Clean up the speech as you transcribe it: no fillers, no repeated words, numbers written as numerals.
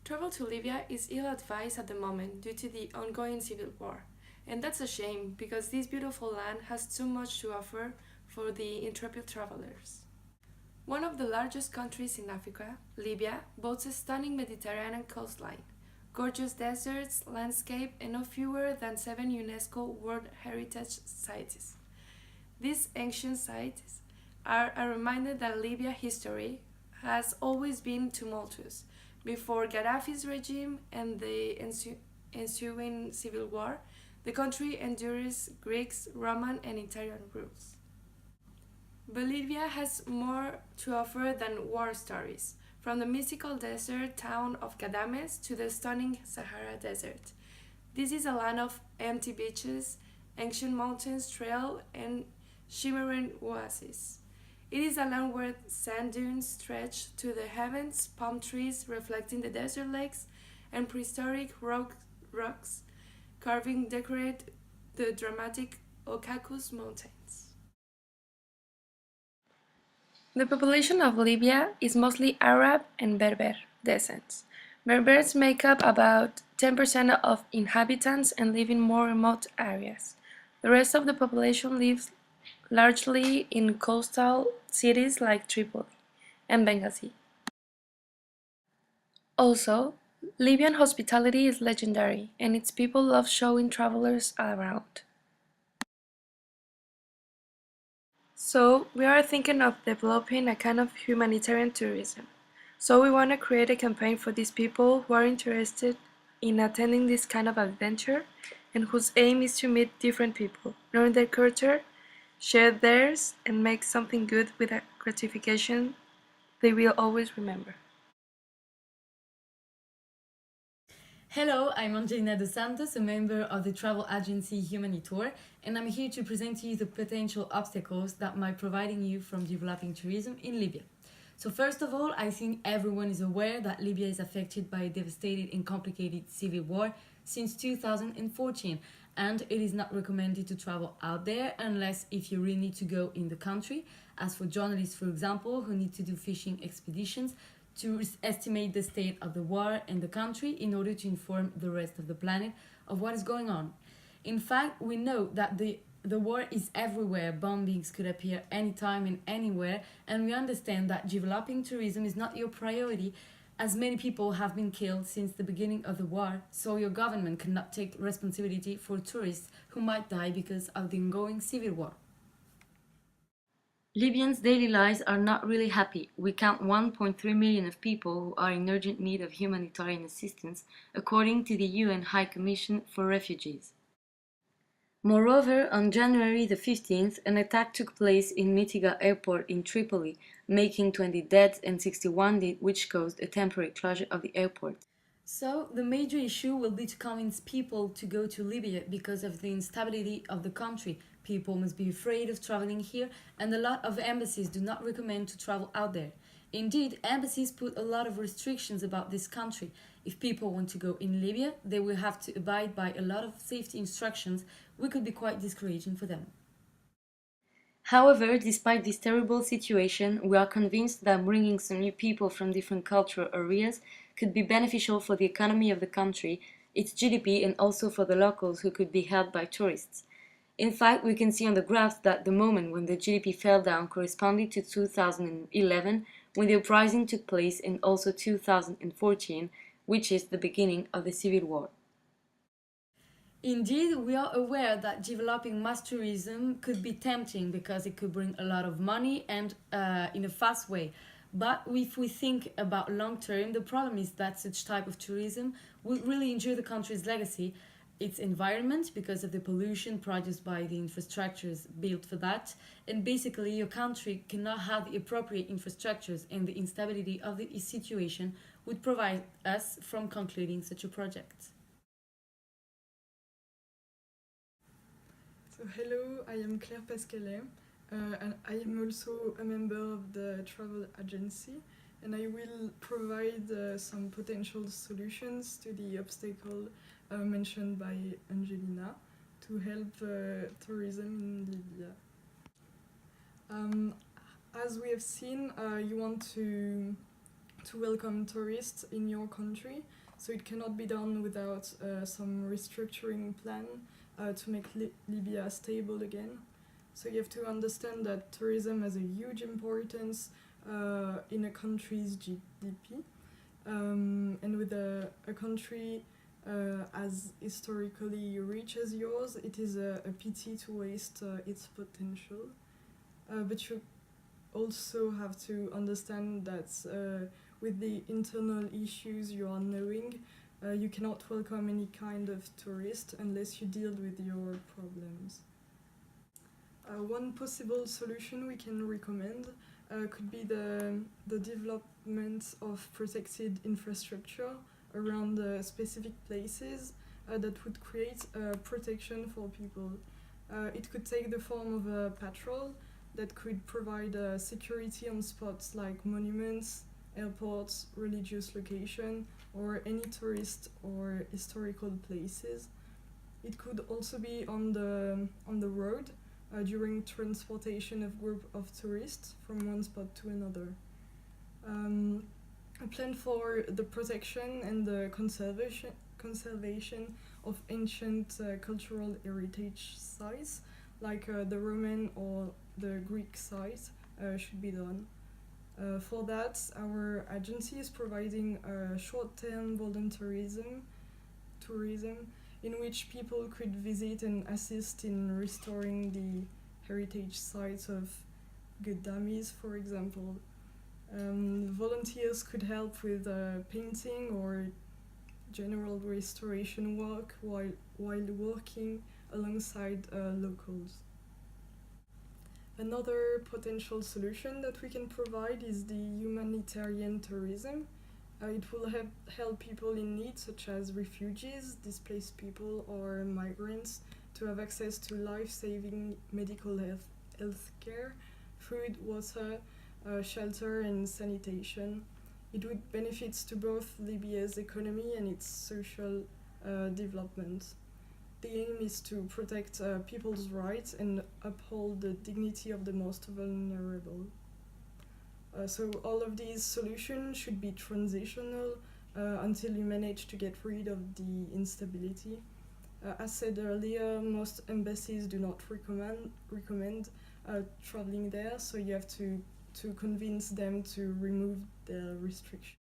Travel to Libya is ill-advised at the moment due to the ongoing civil war. And that's a shame because this beautiful land has too much to offer for the intrepid travelers. One of the largest countries in Africa, Libya, boasts a stunning Mediterranean coastline, gorgeous deserts, landscape, and no fewer than 7 UNESCO World Heritage Sites. These ancient sites are a reminder that Libya's history has always been tumultuous. Before Gaddafi's regime and the ensuing civil war, the country endures Greeks, Roman, and Italian rules. Bolivia has more to offer than war stories, from the mystical desert town of Cadames to the stunning Sahara Desert. This is a land of empty beaches, ancient mountains, trail, and shimmering oases. It is a land where sand dunes stretch to the heavens, palm trees reflecting the desert lakes, and prehistoric rocks carving decorate the dramatic Caucasus Mountains. The population of Libya is mostly Arab and Berber descent. Berbers make up about 10% of inhabitants and live in more remote areas. The rest of the population lives largely in coastal cities like Tripoli and Benghazi. Also, Libyan hospitality is legendary, and its people love showing travelers around. So, we are thinking of developing a kind of humanitarian tourism. So, we want to create a campaign for these people who are interested in attending this kind of adventure and whose aim is to meet different people, learn their culture, share theirs, and make something good with a gratification they will always remember. Hello, I'm Angelina dos Santos, a member of the travel agency Humanitour, and I'm here to present to you the potential obstacles that might providing you from developing tourism in Libya. So first of all, I think everyone is aware that Libya is affected by a devastating and complicated civil war since 2014, and it is not recommended to travel out there unless if you really need to go in the country. As for journalists, for example, who need to do fishing expeditions, to estimate the state of the war in the country in order to inform the rest of the planet of what is going on. In fact, we know that the war is everywhere, bombings could appear anytime and anywhere, and we understand that developing tourism is not your priority as many people have been killed since the beginning of the war, so your government cannot take responsibility for tourists who might die because of the ongoing civil war. Libyans' daily lives are not really happy. We count 1.3 million of people who are in urgent need of humanitarian assistance, according to the UN High Commission for Refugees. Moreover, on January the 15th, an attack took place in Mitiga airport in Tripoli, making 20 deaths and 61 dead, which caused a temporary closure of the airport. So, the major issue will be to convince people to go to Libya because of the instability of the country. People must be afraid of traveling here, and a lot of embassies do not recommend to travel out there. Indeed, embassies put a lot of restrictions about this country. If people want to go in Libya, they will have to abide by a lot of safety instructions, which could be quite discouraging for them. However, despite this terrible situation, we are convinced that bringing some new people from different cultural areas could be beneficial for the economy of the country, its GDP, and also for the locals who could be helped by tourists. In fact, we can see on the graph that the moment when the GDP fell down corresponded to 2011, when the uprising took place, and also 2014, which is the beginning of the civil war. Indeed, we are aware that developing mass tourism could be tempting because it could bring a lot of money and in a fast way. But if we think about long term, the problem is that such type of tourism will really injure the country's legacy, its environment because of the pollution produced by the infrastructures built for that, and basically your country cannot have the appropriate infrastructures, and the instability of the situation would prevent us from concluding such a project. So hello, I am Claire Pascalet, and I am also a member of the travel agency, and I will provide some potential solutions to the obstacle mentioned by Angelina to help tourism in Libya. As we have seen, you want to to welcome tourists in your country. So it cannot be done without some restructuring plan to make Libya stable again. So you have to understand that tourism has a huge importance in a country's GDP. And with a country as historically rich as yours, it is a pity to waste its potential. But you also have to understand that with the internal issues you are knowing, you cannot welcome any kind of tourist unless you deal with your problems. One possible solution we can recommend could be the development of protected infrastructure around specific places that would create protection for people. It could take the form of a patrol that could provide security on spots like monuments, airports, religious location, or any tourist or historical places. It could also be on the road during transportation of group of tourists from one spot to another. A plan for the protection and the conservation of ancient cultural heritage sites, like the Roman or the Greek site, should be done. For that, our agency is providing short-term volunteerism tourism in which people could visit and assist in restoring the heritage sites of Gadamis, for example. Volunteers could help with painting or general restoration work while working alongside locals. Another potential solution that we can provide is the humanitarian tourism. It will help people in need, such as refugees, displaced people, or migrants, to have access to life-saving medical health care, food, water, shelter, and sanitation. It would benefit to both Libya's economy and its social development. The aim is to protect people's rights and uphold the dignity of the most vulnerable. So all of these solutions should be transitional until you manage to get rid of the instability. As said earlier, most embassies do not recommend traveling there, so you have to convince them to remove the restrictions.